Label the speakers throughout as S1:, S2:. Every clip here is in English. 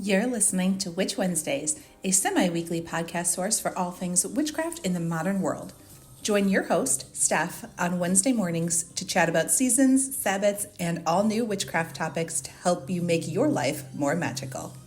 S1: You're listening to Witch Wednesdays, a semi-weekly podcast source for all things witchcraft in the modern world. Join your host, Steph, on Wednesday mornings to chat about seasons, Sabbats, and all new witchcraft topics to help you make your life more magical.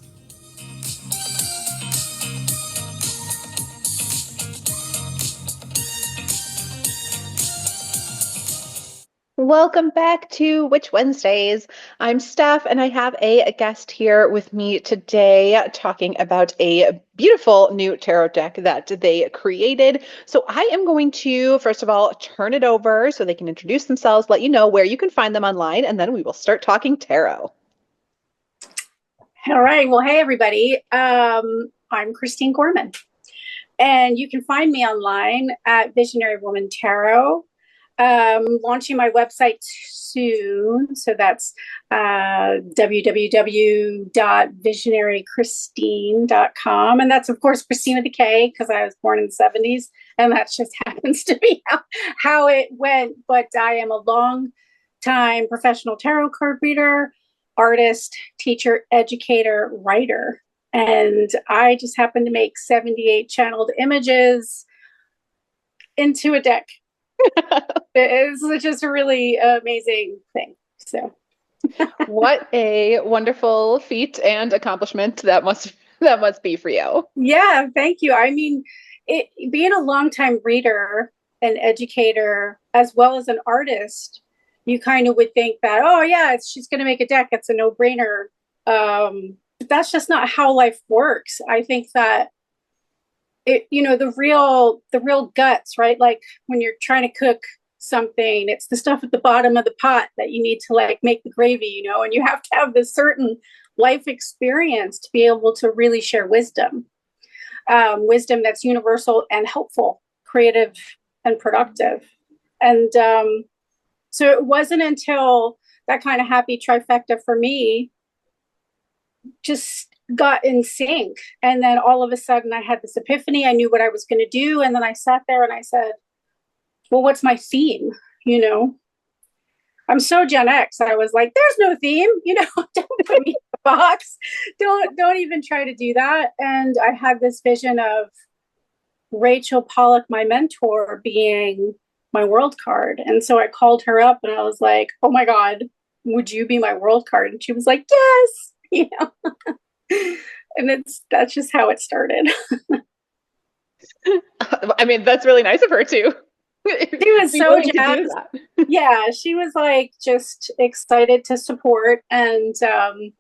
S2: Welcome back to Witch Wednesdays. I'm Steph, and I have a guest here with me today talking about a beautiful new tarot deck that they created. So I am going to, first of all, turn it over so they can introduce themselves, let you know where you can find them online, and then we will start talking tarot.
S3: All right. Well, hey, everybody. I'm Kristine Gorman, and you can find me online at Visionary Woman Tarot. Launching my website soon. So that's www.visionarykristine.com. And that's, of course, Kristine with a K, because I was born in the 70s. And that just happens to be how it went. But I am a long-time professional tarot card reader, artist, teacher, educator, writer. And I just happen to make 78 channeled images into a deck. It's just a really amazing thing. So
S2: what a wonderful feat and accomplishment that must be for you.
S3: Yeah, thank you. I mean, being a longtime reader and educator as well as an artist, you kind of would think that, oh yeah, she's going to make a deck. It's a no-brainer. But that's just not how life works. I think that the real guts, right? Like when you're trying to cook something, it's the stuff at the bottom of the pot that you need to like make the gravy, and you have to have this certain life experience to be able to really share wisdom that's universal and helpful, creative and productive. And so it wasn't until that kind of happy trifecta for me just got in sync. And then all of a sudden I had this epiphany. I knew what I was going to do. And then I sat there and I said, well, what's my theme? I'm so Gen X. I was like, there's no theme, don't put me in a box. Don't even try to do that. And I had this vision of Rachel Pollack, my mentor, being my world card. And so I called her up and I was like, oh my God, would you be my world card? And she was like, yes, and that's just how it started.
S2: I mean, that's really nice of her too.
S3: She was so jazzed. Yeah, she was like just excited to support. And and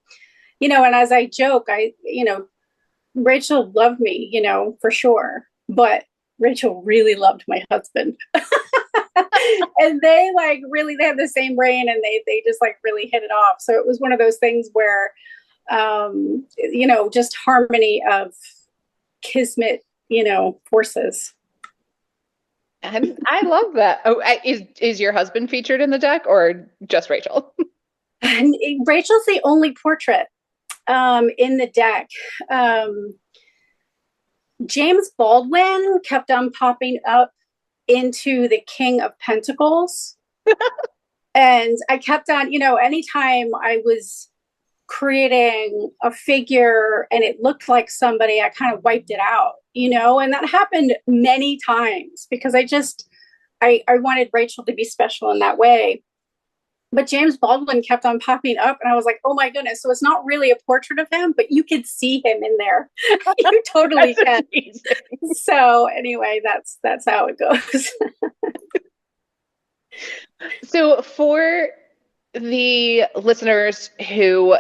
S3: as I joke, Rachel loved me, for sure. But Rachel really loved my husband. And they have the same brain, and they just like really hit it off. So it was one of those things where just harmony of kismet, forces.
S2: And I love that. Oh, is your husband featured in the deck or just Rachel?
S3: And Rachel's the only portrait in the deck. James Baldwin kept on popping up into the King of Pentacles. And I kept on, anytime I was creating a figure and it looked like somebody, I kind of wiped it out, and that happened many times because I wanted Rachel to be special in that way. But James Baldwin kept on popping up and I was like, oh my goodness. So it's not really a portrait of him, but you could see him in there. You totally can. Amazing. So anyway, that's how it goes.
S2: So for the listeners who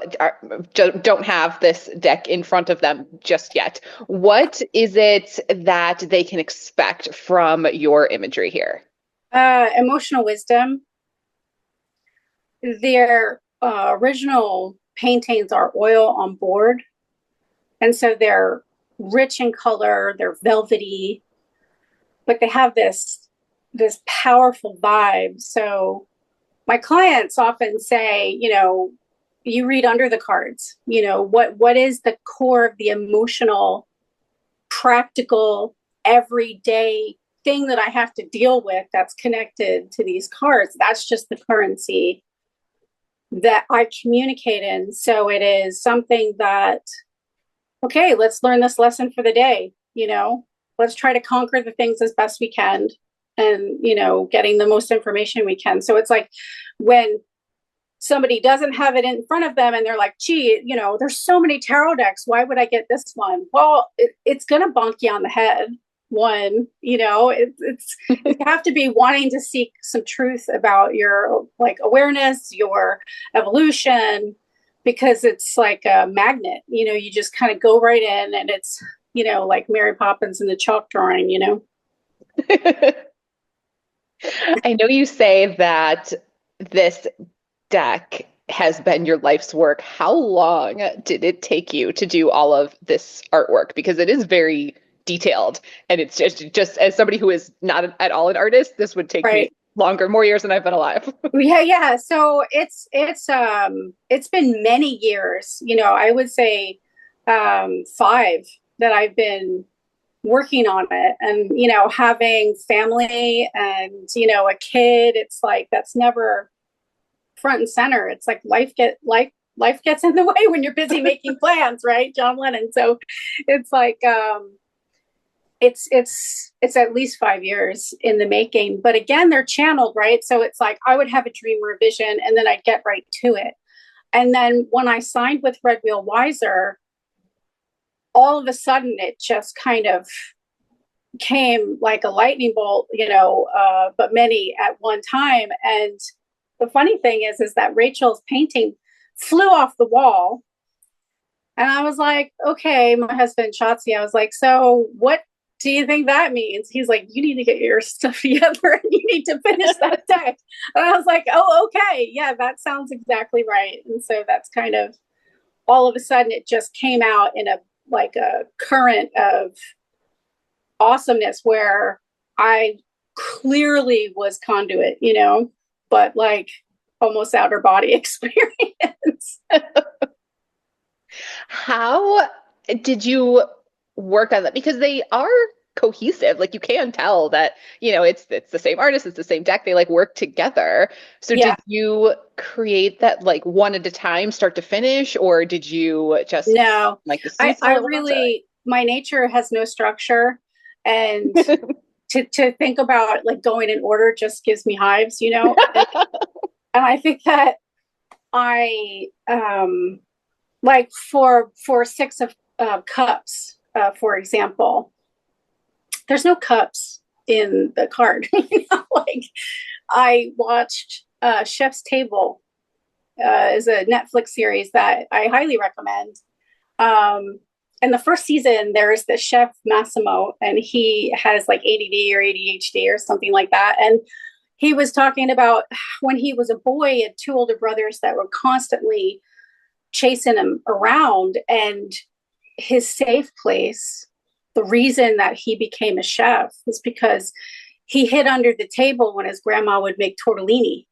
S2: don't have this deck in front of them just yet, what is it that they can expect from your imagery here?
S3: Emotional wisdom. Their original paintings are oil on board. And so they're rich in color, they're velvety, but they have this powerful vibe. So my clients often say, you read under the cards, what is the core of the emotional, practical, everyday thing that I have to deal with that's connected to these cards. That's just the currency that I communicate in. So it is something that okay, let's learn this lesson for the day. Let's try to conquer the things as best we can, and, getting the most information we can. So it's like when somebody doesn't have it in front of them and they're like, gee, there's so many tarot decks, why would I get this one? Well, it's going to bonk you on the head. One, it's you have to be wanting to seek some truth about your awareness, your evolution, because it's like a magnet. You just kind of go right in, and it's like Mary Poppins in the chalk drawing.
S2: I know you say that this deck has been your life's work. How long did it take you to do all of this artwork? Because it is very detailed, and it's just as somebody who is not at all an artist, this would take me longer, more years than I've been alive.
S3: Yeah. So it's been many years. I would say 5 that I've been working on it, and having family and a kid. It's like that's never front and center. It's like life gets in the way when you're busy making plans, right? John Lennon. So it's like it's at least 5 years in the making. But again, they're channeled, right? So it's like I would have a dream or a vision, and then I'd get right to it. And then when I signed with Red Wheel Wiser, all of a sudden it just kind of came like a lightning bolt, but many at one time. And the funny thing is that Rachel's painting flew off the wall. And I was like, okay, my husband, Shotzi, I was like, so what do you think that means? He's like, you need to get your stuff together and you need to finish that deck. And I was like, oh, okay. Yeah, that sounds exactly right. And so that's kind of all of a sudden it just came out in a current of awesomeness where I clearly was conduit, but like almost outer body experience.
S2: How did you work on that? Because they are cohesive. Like you can tell that, it's the same artist, it's the same deck. They work together. So did you create that one at a time, start to finish, or did you just
S3: no? I really, my nature has no structure, and to think about going in order just gives me hives, and I think that I for 6 of cups, for example, there's no cups in the card. I watched Chef's Table is a Netflix series that I highly recommend. In the first season, there's the chef Massimo, and he has ADD or ADHD or something like that. And he was talking about when he was a boy, he had 2 older brothers that were constantly chasing him around, and his safe place, the reason that he became a chef was because he hid under the table when his grandma would make tortellini.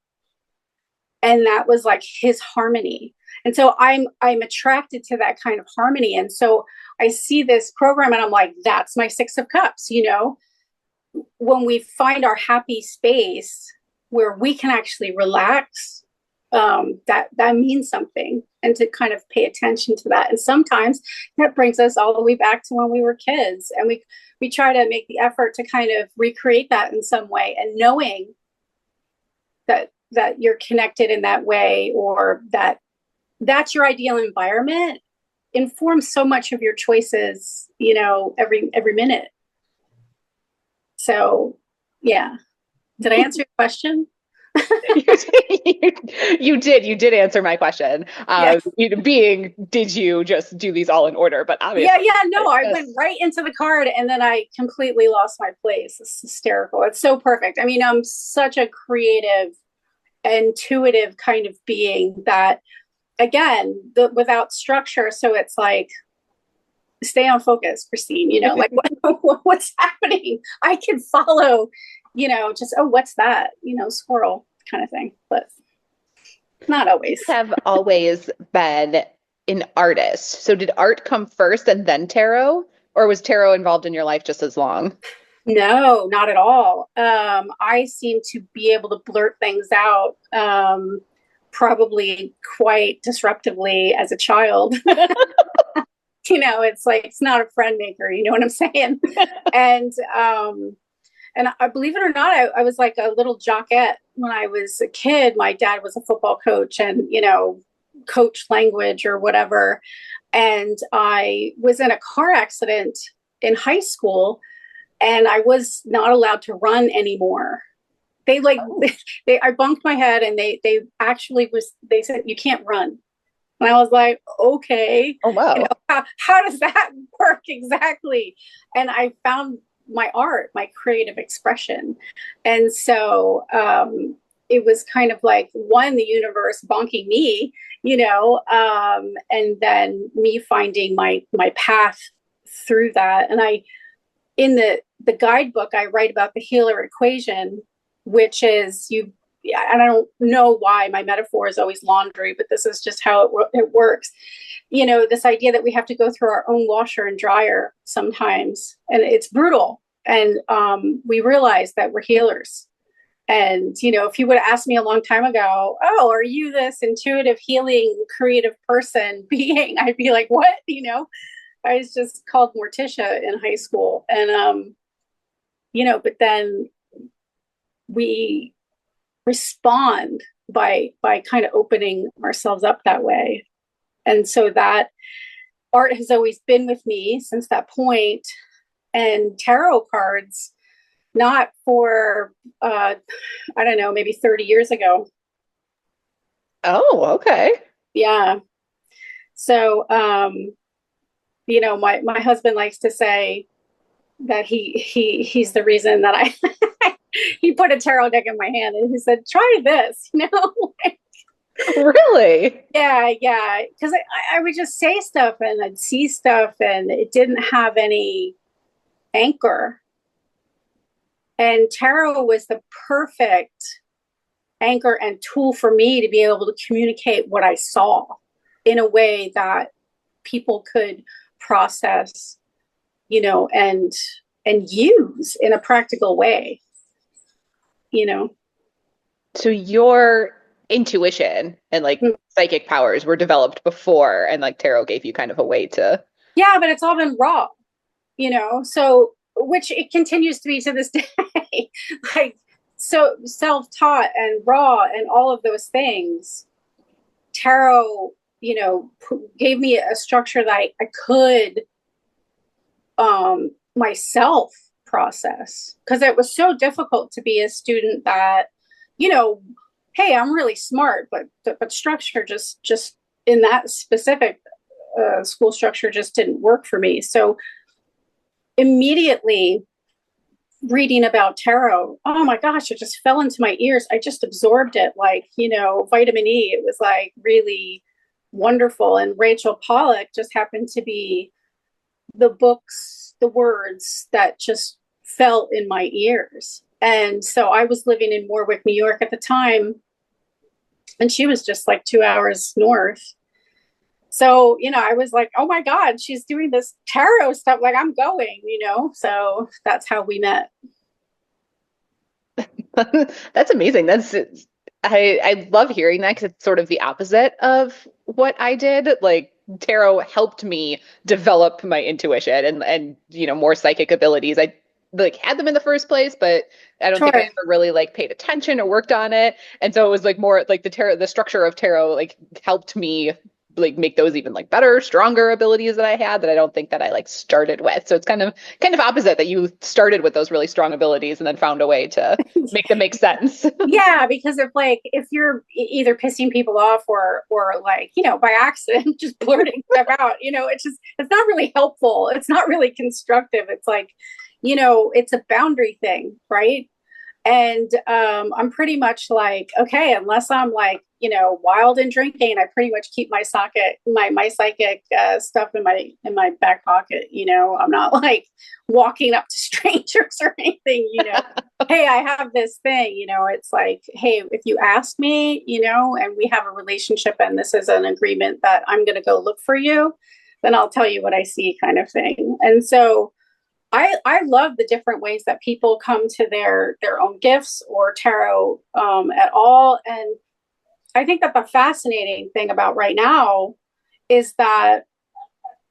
S3: And that was his harmony. And so I'm attracted to that kind of harmony. And so I see this program and I'm like, that's my 6 of cups, when we find our happy space where we can actually relax, that means something, and to kind of pay attention to that. And sometimes that brings us all the way back to when we were kids, and we try to make the effort to kind of recreate that in some way, and knowing that you're connected in that way, or that's your ideal environment, informs so much of your choices, every minute. So yeah. Did I answer your question?
S2: You did answer my question. Did you just do these all in order? But obviously,
S3: I went right into the card, and then I completely lost my place. It's hysterical. It's so perfect. I mean, I'm such a creative, intuitive kind of being that, again, without structure. So it's stay on focus, Kristine. What's happening? I can follow. Just, what's that? Squirrel kind of thing, but not always.
S2: You have always been an artist. So did art come first and then tarot, or was tarot involved in your life just as long?
S3: No, not at all. I seem to be able to blurt things out, probably quite disruptively as a child. It's like, it's not a friend maker, you know what I'm saying? And I believe it or not, I was like a little jockette when I was a kid. My dad was a football coach and, coach language or whatever. And I was in a car accident in high school and I was not allowed to run anymore. They I bumped my head and they they said, you can't run. And I was like, okay.
S2: Oh, wow.
S3: How does that work exactly? And I found my art, my creative expression. And so it was kind of like, one, the universe bonking me, and then me finding my path through that. And in the guidebook, I write about the healer equation, which is and I don't know why my metaphor is always laundry, but this is just how it works. This idea that we have to go through our own washer and dryer sometimes, and it's brutal. And we realize that we're healers. And, if you would have asked me a long time ago, oh, are you this intuitive, healing, creative person being? I'd be like, what? I was just called Morticia in high school. And, but then we respond by kind of opening ourselves up that way. And so that art has always been with me since that point. And tarot cards, not for, I don't know, maybe 30 years ago.
S2: Oh, okay.
S3: Yeah. So, my husband likes to say that he's the reason that he put a tarot deck in my hand and he said, try this,
S2: Really?
S3: Yeah. Because I would just say stuff and I'd see stuff and it didn't have any anchor. And tarot was the perfect anchor and tool for me to be able to communicate what I saw in a way that people could process, and use in a practical way,
S2: So your intuition and psychic powers were developed before, and tarot gave you kind of a way to.
S3: Yeah, but it's all been raw, so, which it continues to be to this day, so self-taught and raw and all of those things. Tarot, gave me a structure that I could myself process, because it was so difficult to be a student that, hey, I'm really smart, but structure just in that specific school structure just didn't work for me. So immediately reading about tarot, oh my gosh, it just fell into my ears. I just absorbed it like, vitamin E. It was like really wonderful. And Rachel Pollack just happened to be the books, the words that just fell in my ears. And so I was living in Warwick, New York at the time, and she was just like 2 hours north. So, I was like, oh my God, she's doing this tarot stuff. Like, I'm going, so that's how we met.
S2: That's amazing. I love hearing that, because it's sort of the opposite of what I did. Like, tarot helped me develop my intuition and more psychic abilities. I had them in the first place, but I don't think I ever really paid attention or worked on it. And so it was more the structure of tarot helped me make those even better, stronger abilities that I had that I don't think that I started with. So it's kind of opposite, that you started with those really strong abilities and then found a way to make them make sense.
S3: Yeah, because if you're either pissing people off or by accident just blurting stuff out, it's not really helpful. It's not really constructive. It's it's a boundary thing, right? And I'm pretty much okay, unless I'm wild and drinking, I pretty much keep my psychic stuff in my back pocket. I'm not walking up to strangers or anything. Hey, I have this thing. It's hey, if you ask me, and we have a relationship, and this is an agreement that I'm going to go look for you, then I'll tell you what I see, kind of thing. And so I love the different ways that people come to their own gifts or tarot at all. And I think that the fascinating thing about right now is that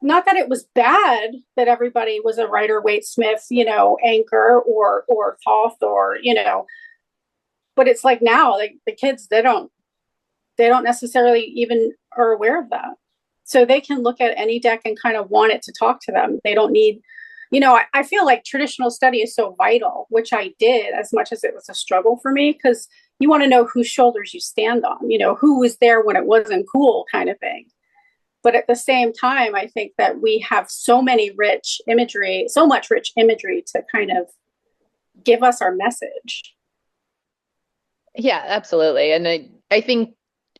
S3: not that it was bad that everybody was a Rider-Waite-Smith, anchor or Thoth or, but it's like now, like the kids, they don't necessarily even are aware of that. So they can look at any deck and kind of want it to talk to them. They don't need, I feel like traditional study is so vital, which I did as much as it was a struggle for me, because you want to know whose shoulders you stand on, who was there when it wasn't cool kind of thing. But at the same time, I think that we have so much rich imagery to kind of give us our message.
S2: Yeah, absolutely. And I think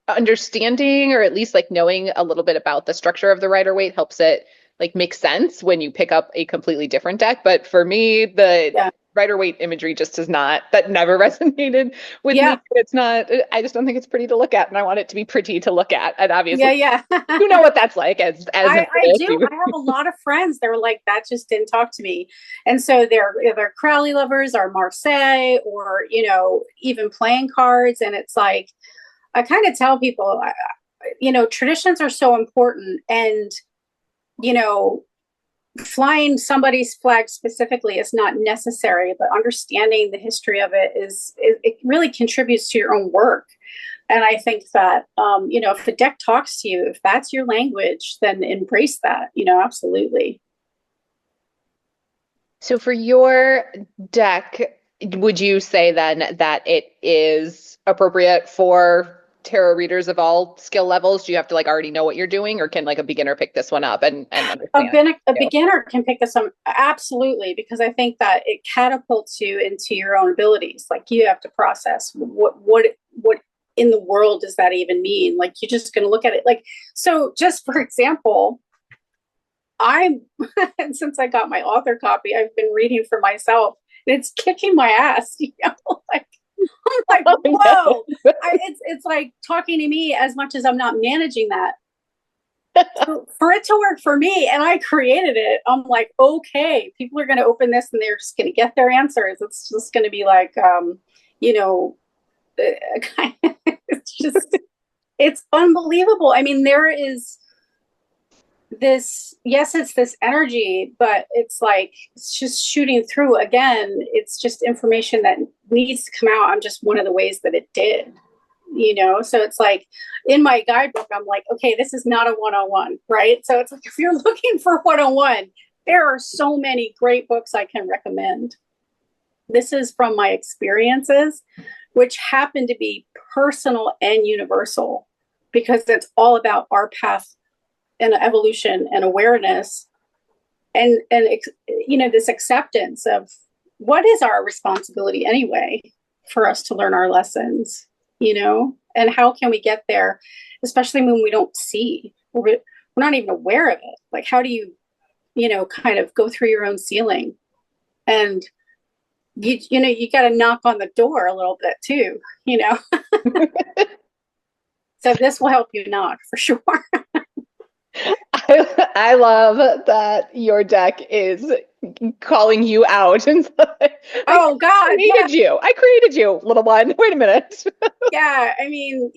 S2: understanding, or at least like knowing a little bit about the structure of the Rider-Waite helps it like make sense when you pick up a completely different deck. But for me, the Rider-Waite imagery just that never resonated with me. It's not, I just don't think it's pretty to look at, and I want it to be pretty to look at. And obviously, you know what that's like as
S3: I do. I have a lot of friends that were like, that just didn't talk to me. And so they're either Crowley lovers or Marseille or, even playing cards. And it's like, I kind of tell people, traditions are so important, and, flying somebody's flag specifically is not necessary, but understanding the history of it it really contributes to your own work. And I think that, if the deck talks to you, if that's your language, then embrace that, absolutely.
S2: So for your deck, would you say then that it is appropriate for tarot readers of all skill levels? Do you have to like already know what you're doing, or can like a beginner pick this one up and understand?
S3: A beginner can pick this up, absolutely, because I think that it catapults you into your own abilities. Like you have to process what in the world does that even mean? Like you're just going to look at it like, so just for example, since I got my author copy, I've been reading for myself, and it's kicking my ass, like I'm like, whoa, it's like talking to me as much as I'm not managing that. So for it to work for me, and I created it, I'm like, okay, people are going to open this and they're just going to get their answers. It's just going to be like, it's unbelievable. I mean, there is it's this energy, but it's like, it's just shooting through again. It's just information that needs to come out. I'm just one of the ways that it did, so it's like in my guidebook, I'm like, okay, this is not a 101, right? So it's like, if you're looking for 101, there are so many great books I can recommend. This is from my experiences, which happen to be personal and universal, because it's all about our path and evolution and awareness and this acceptance of what is our responsibility anyway for us to learn our lessons, and how can we get there, especially when we don't see, we're not even aware of it. Like, how do you, kind of go through your own ceiling, and you got to knock on the door a little bit too, So this will help you knock for sure.
S2: I love that your deck is calling you out. And
S3: oh God,
S2: I created you, little one. Wait a minute.
S3: Yeah, I mean,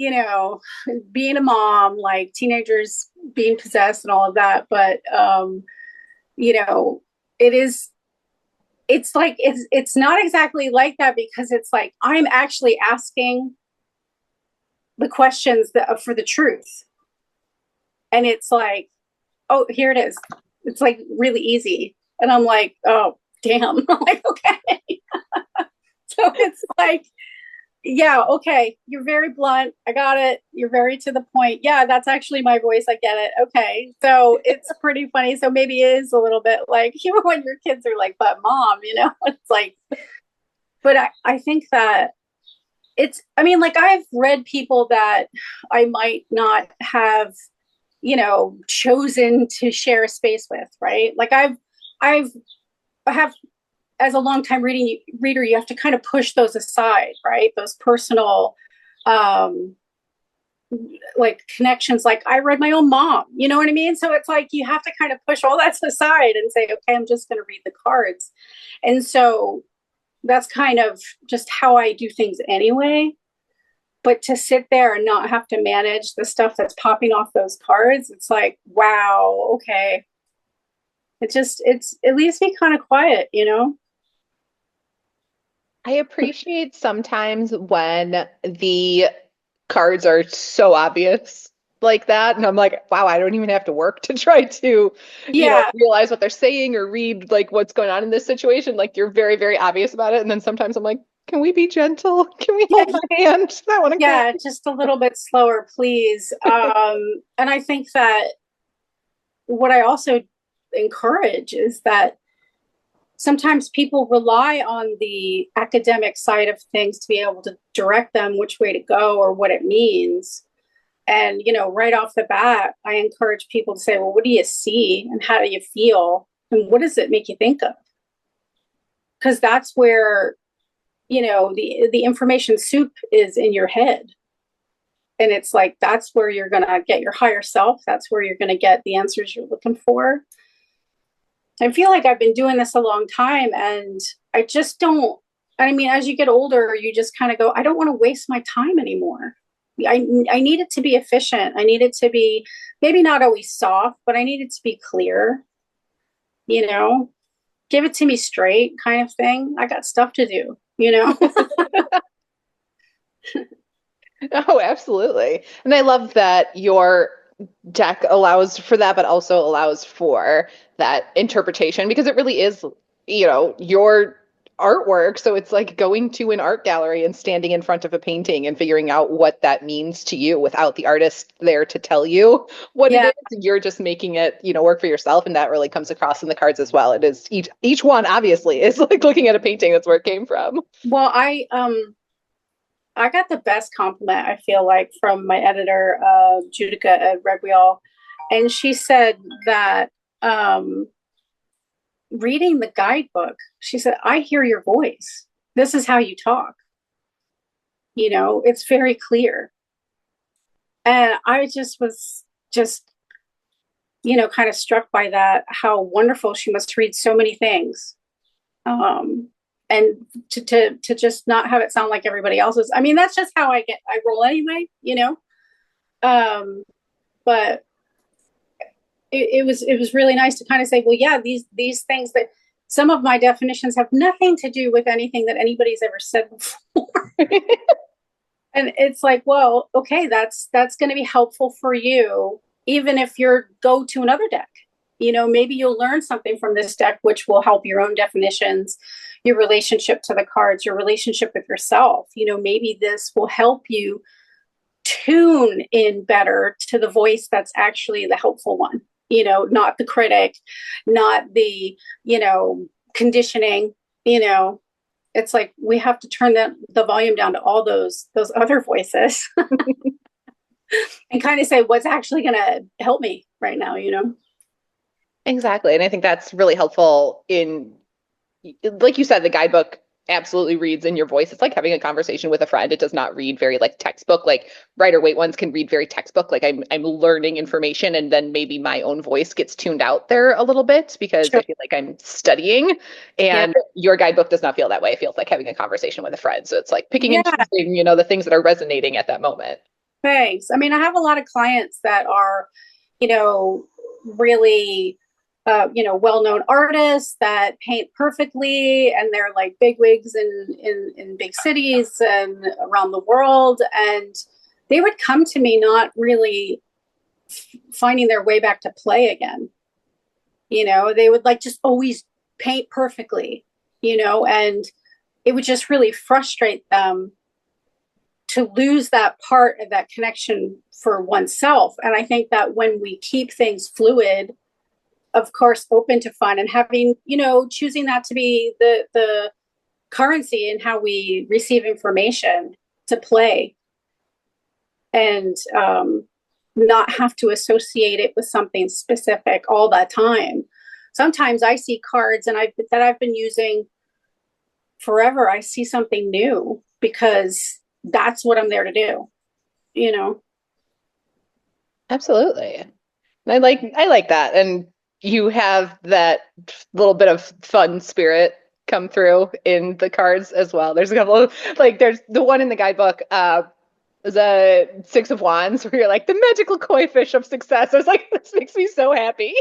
S3: being a mom, like teenagers being possessed and all of that, but it's like it's not exactly like that, because it's like I'm actually asking the questions for the truth. And it's like, oh, here it is. It's like really easy. And I'm like, oh, damn. I'm like, okay. So it's like, yeah, okay. You're very blunt. I got it. You're very to the point. Yeah, that's actually my voice. I get it. Okay. So it's pretty funny. So maybe it is a little bit like, even when your kids are like, but mom, it's like, but I think that like I've read people that I might not have, chosen to share a space with, right? Like I have, as a longtime reader, you have to kind of push those aside, right? Those personal, like connections. Like I read my own mom, you know what I mean? So it's like, you have to kind of push all that aside and say, okay, I'm just going to read the cards. And so that's kind of just how I do things anyway. But to sit there and not have to manage the stuff that's popping off those cards, it's like, wow, okay. It leaves me kind of quiet, you know?
S2: I appreciate sometimes when the cards are so obvious like that. And I'm like, wow, I don't even have to work to try to,
S3: Yeah,
S2: realize what they're saying or read like what's going on in this situation. Like you're very, very obvious about it. And then sometimes I'm like, can we be gentle? Can we
S3: yeah,
S2: hold my hand? I want to cry.
S3: yeah, just a little bit slower, please. And I think that what I also encourage is that sometimes people rely on the academic side of things to be able to direct them which way to go or what it means. And, right off the bat, I encourage people to say, well, what do you see and how do you feel? And what does it make you think of? Because that's where, the information soup is in your head. And it's like, that's where you're going to get your higher self. That's where you're going to get the answers you're looking for. I feel like I've been doing this a long time and I just don't, as you get older, you just kind of go, I don't want to waste my time anymore. I need it to be efficient. I need it to be maybe not always soft, but I need it to be clear, give it to me straight kind of thing. I got stuff to do,
S2: Oh, absolutely. And I love that your deck allows for that, but also allows for that interpretation because it really is, your artwork. So it's like going to an art gallery and standing in front of a painting and figuring out what that means to you without the artist there to tell you what it is. You're just making it, work for yourself. And that really comes across in the cards as well. It is each one obviously is like looking at a painting. That's where it came from.
S3: Well, I got the best compliment, I feel like, from my editor, Judica at Red Wheel. And she said that reading the guidebook, she said, I hear your voice. This is how you talk. It's very clear. And I just was kind of struck by that, how wonderful she must read so many things. And to just not have it sound like everybody else's. That's just how I roll anyway, but it was really nice to kind of say, well, yeah, these things that some of my definitions have nothing to do with anything that anybody's ever said before. And it's like, well, okay, that's going to be helpful for you, even if you're go to another deck. Maybe you'll learn something from this deck, which will help your own definitions, your relationship to the cards, your relationship with yourself. Maybe this will help you tune in better to the voice that's actually the helpful one, not the critic, not the, conditioning, it's like we have to turn the volume down to all those other voices and kind of say what's actually going to help me right now,
S2: Exactly. And I think that's really helpful like you said, the guidebook absolutely reads in your voice. It's like having a conversation with a friend. It does not read very like textbook. Like Rider-Waite ones can read very textbook. Like I'm learning information and then maybe my own voice gets tuned out there a little bit because
S3: Sure.
S2: I feel like I'm studying and your guidebook does not feel that way. It feels like having a conversation with a friend. So it's like picking and choosing, the things that are resonating at that moment.
S3: Thanks. I have a lot of clients that are, really well-known artists that paint perfectly, and they're like big wigs in big cities and around the world. And they would come to me not really finding their way back to play again. They would like just always paint perfectly, and it would just really frustrate them to lose that part of that connection for oneself. And I think that when we keep things fluid, of course, open to fun and having, choosing that to be the currency in how we receive information to play and not have to associate it with something specific all the time. Sometimes I see cards that I've been using forever. I see something new because that's what I'm there to do,
S2: Absolutely. And I like that. And you have that little bit of fun spirit come through in the cards as well. There's a couple of there's the one in the guidebook, the Six of Wands, where you're like the magical koi fish of success. I was like, this makes me so happy.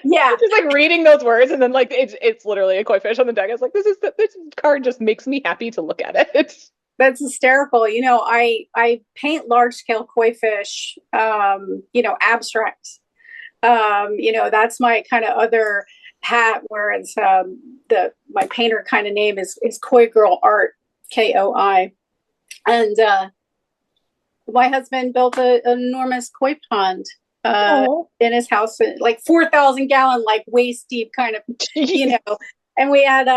S3: Yeah.
S2: Just like reading those words, and then like it's literally a koi fish on the deck. I was like, this card just makes me happy to look at it.
S3: That's hysterical. I paint large scale koi fish, abstracts. That's my kind of other hat, where it's my painter kind of name is Koi Girl Art, KOI. And my husband built an enormous koi pond in his house, like 4,000 gallon, like waist deep kind of, and we had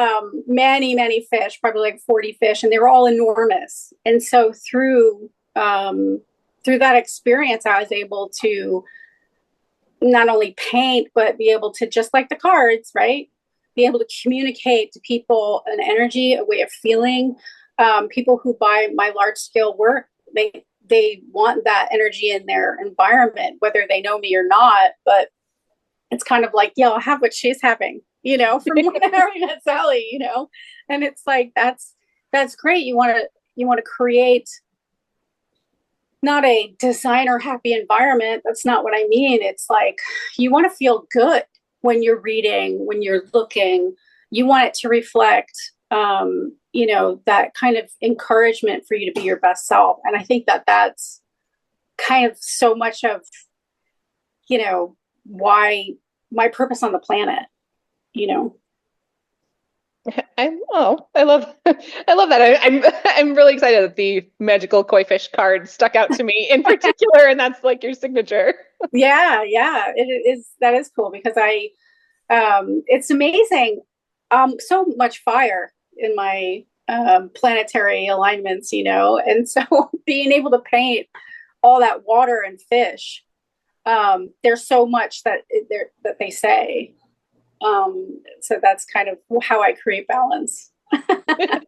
S3: many, many fish, probably like 40 fish, and they were all enormous. And so through that experience, I was able to not only paint, but be able to, just like the cards, right? Be able to communicate to people an energy, a way of feeling. People who buy my large scale work, they want that energy in their environment, whether they know me or not. But it's kind of like, I'll have what she's having, from Harry and Sally, and it's like, that's great. You want to create not a designer happy environment. That's not what I mean. It's like, you want to feel good when you're reading, when you're looking. You want it to reflect, that kind of encouragement for you to be your best self. And I think that that's kind of so much of, why my purpose on the planet,
S2: I love that. I'm really excited that the magical koi fish card stuck out to me in particular, and that's like your signature.
S3: Yeah, it is. That is cool because it's amazing. So much fire in my planetary alignments, and so being able to paint all that water and fish, there's so much that they say. So that's kind of how I create balance.
S2: I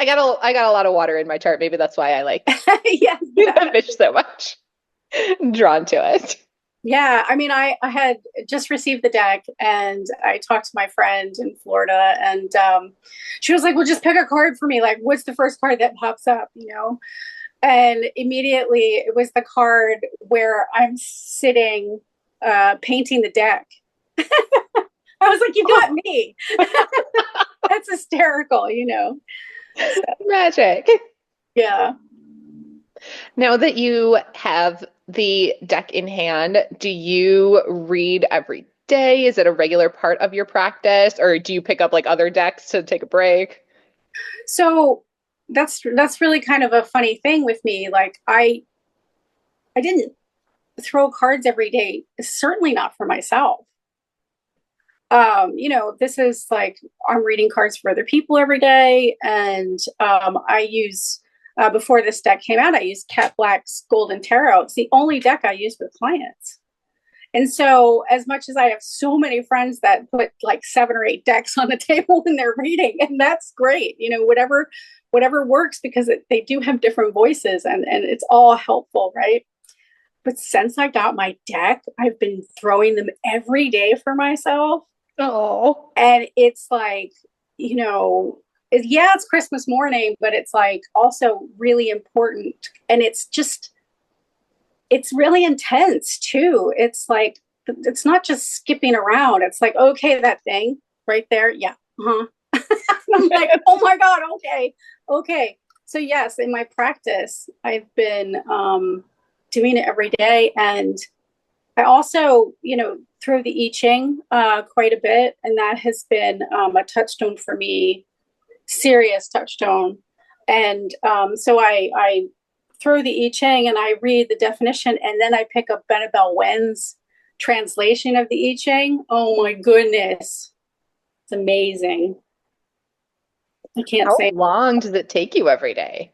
S2: got a lot of water in my chart. Maybe that's why I like
S3: yeah.
S2: the fish so much. I'm drawn to it.
S3: Yeah. I mean, I had just received the deck, and I talked to my friend in Florida, and she was like, well, just pick a card for me. Like, what's the first card that pops up, And immediately it was the card where I'm sitting painting the deck. I was like, you got me. That's hysterical, So,
S2: magic.
S3: Yeah.
S2: Now that you have the deck in hand, do you read every day? Is it a regular part of your practice, or do you pick up like other decks to take a break?
S3: So that's really kind of a funny thing with me. Like I didn't throw cards every day, certainly not for myself. This is like, I'm reading cards for other people every day. And I use, before this deck came out, I used Cat Black's Golden Tarot. It's the only deck I use with clients. And so as much as I have so many friends that put like 7 or 8 decks on the table when they're reading, and that's great, whatever works, because they do have different voices, and it's all helpful, right? But since I got my deck, I've been throwing them every day for myself.
S2: Oh,
S3: and it's like, it's Christmas morning, but it's like also really important. And it's really intense too. It's like, it's not just skipping around. It's like, okay, that thing right there. Yeah. Uh-huh. I'm like, oh my God. Okay. So yes, in my practice, I've been doing it every day. And I also, throw the I Ching quite a bit. And that has been a touchstone for me, serious touchstone. And so I throw the I Ching and I read the definition, and then I pick up Benabel Wen's translation of the I Ching. Oh my goodness. It's amazing. I can't say.
S2: How long does it take you every day?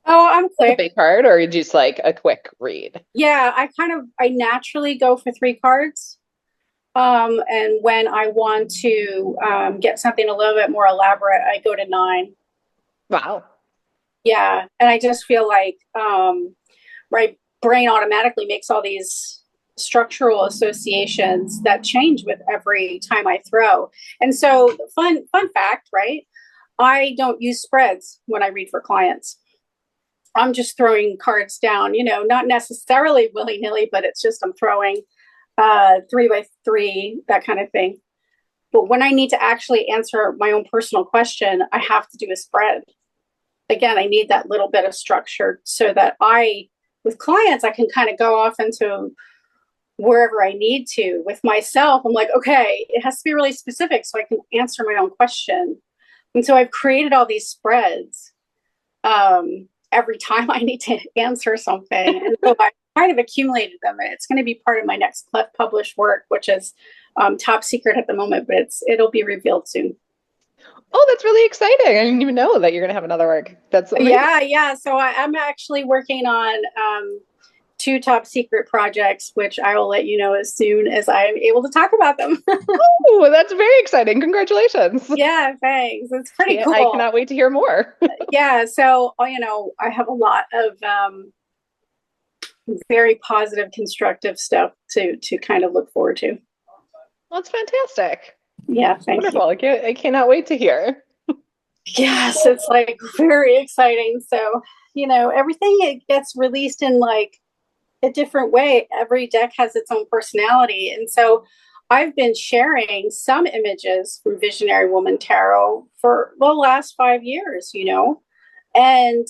S3: Oh, I'm quick.
S2: A big card, or just like a quick read?
S3: Yeah, I naturally go for 3 cards. And when I want to get something a little bit more elaborate, I go to 9.
S2: Wow.
S3: Yeah. And I just feel like my brain automatically makes all these structural associations that change with every time I throw. And so fun fact, right? I don't use spreads when I read for clients. I'm just throwing cards down, not necessarily willy-nilly, but it's just I'm throwing. 3x3, that kind of thing. But when I need to actually answer my own personal question, I have to do a spread. Again, I need that little bit of structure so that with clients, I can kind of go off into wherever I need to. With myself, I'm like, okay, it has to be really specific so I can answer my own question. And so I've created all these spreads every time I need to answer something. And so I kind of accumulated them. It's going to be part of my next published work, which is top secret at the moment, but it'll be revealed soon.
S2: Oh, that's really exciting. I didn't even know that you're going to have another work. That's amazing.
S3: Yeah. So I'm actually working on 2 top secret projects, which I will let you know as soon as I'm able to talk about them.
S2: Oh, that's very exciting. Congratulations.
S3: Yeah, thanks. It's pretty cool.
S2: I cannot wait to hear more.
S3: Yeah. So, I have a lot of very positive, constructive stuff to kind of look forward to.
S2: Well, that's fantastic.
S3: Yeah, thank
S2: Wonderful.
S3: you.
S2: I cannot wait to hear.
S3: Yes, it's like very exciting. So, everything it gets released in like a different way. Every deck has its own personality. And so I've been sharing some images from Visionary Woman Tarot for the last 5 years, and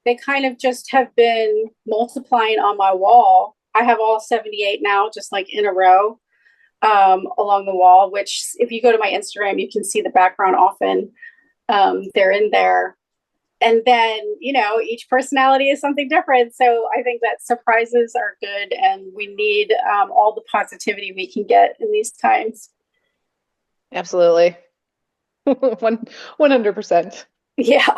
S3: they kind of just have been multiplying on my wall. I have all 78 now, just like in a row. Along the wall, which if you go to my Instagram, you can see the background often. They're in there. And then, each personality is something different. So I think that surprises are good, and we need all the positivity we can get in these times.
S2: Absolutely. 100%.
S3: Yeah.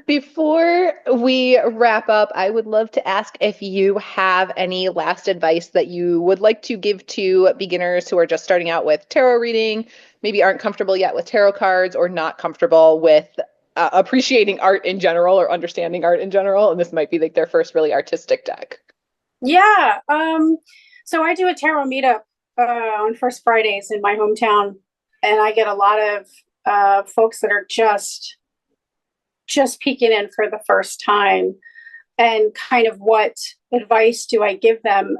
S2: Before we wrap up, I would love to ask if you have any last advice that you would like to give to beginners who are just starting out with tarot reading, maybe aren't comfortable yet with tarot cards, or not comfortable with appreciating art in general or understanding art in general. And this might be like their first really artistic deck.
S3: Yeah. So I do a tarot meetup on First Fridays in my hometown, and I get a lot of folks that are just peeking in for the first time, and kind of what advice do I give them?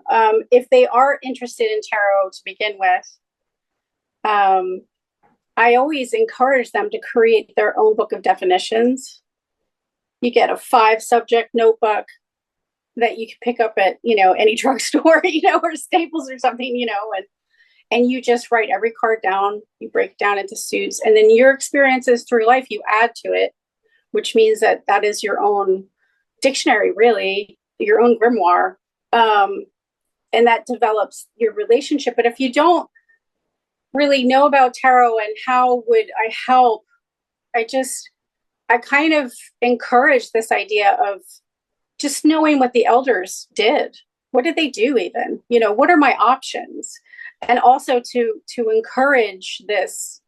S3: If they are interested in tarot to begin with, I always encourage them to create their own book of definitions. You get a 5-subject notebook that you can pick up at, any drugstore, or Staples or something, and you just write every card down, you break it down into suits, and then your experiences through life, you add to it, which means that is your own dictionary, really, your own grimoire. And that develops your relationship. But if you don't really know about tarot and how would I help, I kind of encourage this idea of just knowing what the elders did. What did they do even? What are my options? And also to encourage this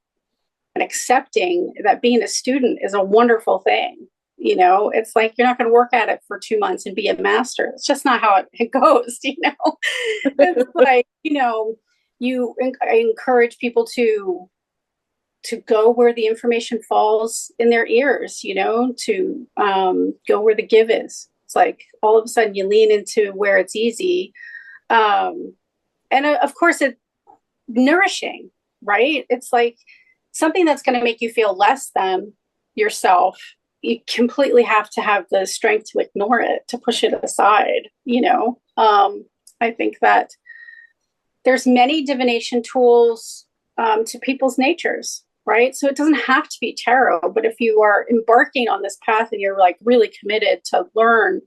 S3: and accepting that being a student is a wonderful thing. It's like you're not going to work at it for 2 months and be a master. It's just not how it goes. It's like, I encourage people to go where the information falls in their ears, to go where the give is. It's like all of a sudden you lean into where it's easy. And of course it's nourishing, right? It's like something that's going to make you feel less than yourself. You completely have to have the strength to ignore it, to push it aside. I think that there's many divination tools to people's natures, right? So it doesn't have to be tarot, but if you are embarking on this path and you're like really committed to learn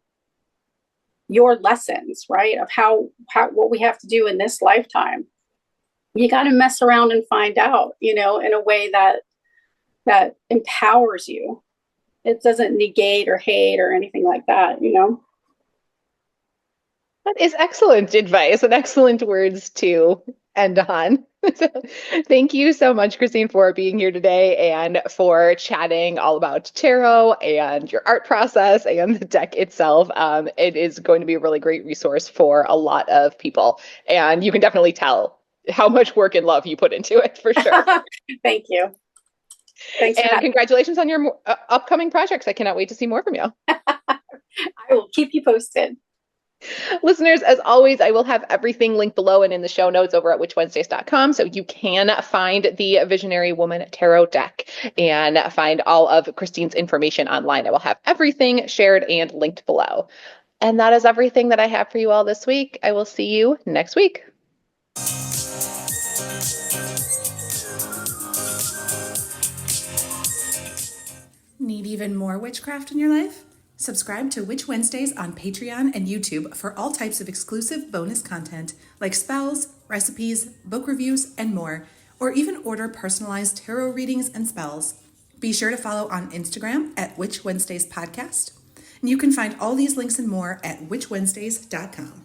S3: your lessons, right, of how what we have to do in this lifetime, you got to mess around and find out, in a way that empowers you. It doesn't negate or hate or anything like that,
S2: That is excellent advice and excellent words to end on. So, thank you so much, Kristine, for being here today and for chatting all about tarot and your art process and the deck itself. It is going to be a really great resource for a lot of people. And you can definitely tell how much work and love you put into it, for sure.
S3: Thank you. Thanks.
S2: And congratulations on your upcoming projects. I cannot wait to see more from you.
S3: I will keep you posted.
S2: Listeners, as always, I will have everything linked below and in the show notes over at witchwednesdays.com, so you can find the Visionary Woman Tarot deck and find all of Kristine's information online. I will have everything shared and linked below. And that is everything that I have for you all this week. I will see you next week.
S1: Need even more witchcraft in your life? Subscribe to Witch Wednesdays on Patreon and YouTube for all types of exclusive bonus content like spells, recipes, book reviews, and more, or even order personalized tarot readings and spells. Be sure to follow on Instagram at Witch Wednesdays Podcast. And you can find all these links and more at witchwednesdays.com.